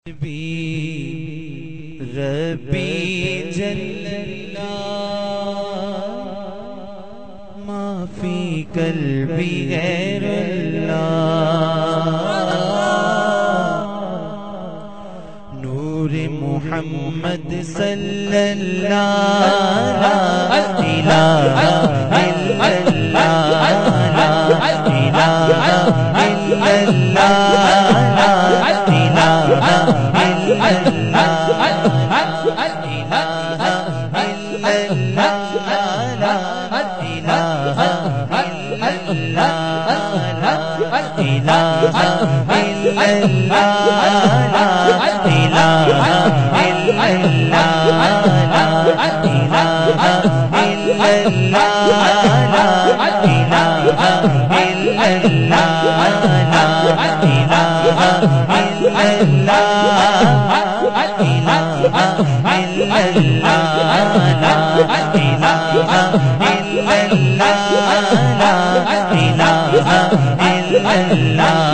ربی جل اللہ ما فی قلبی غیر اللہ نور محمد صلی اللہ لا الہ الا اللہ لا الہ الا اللہ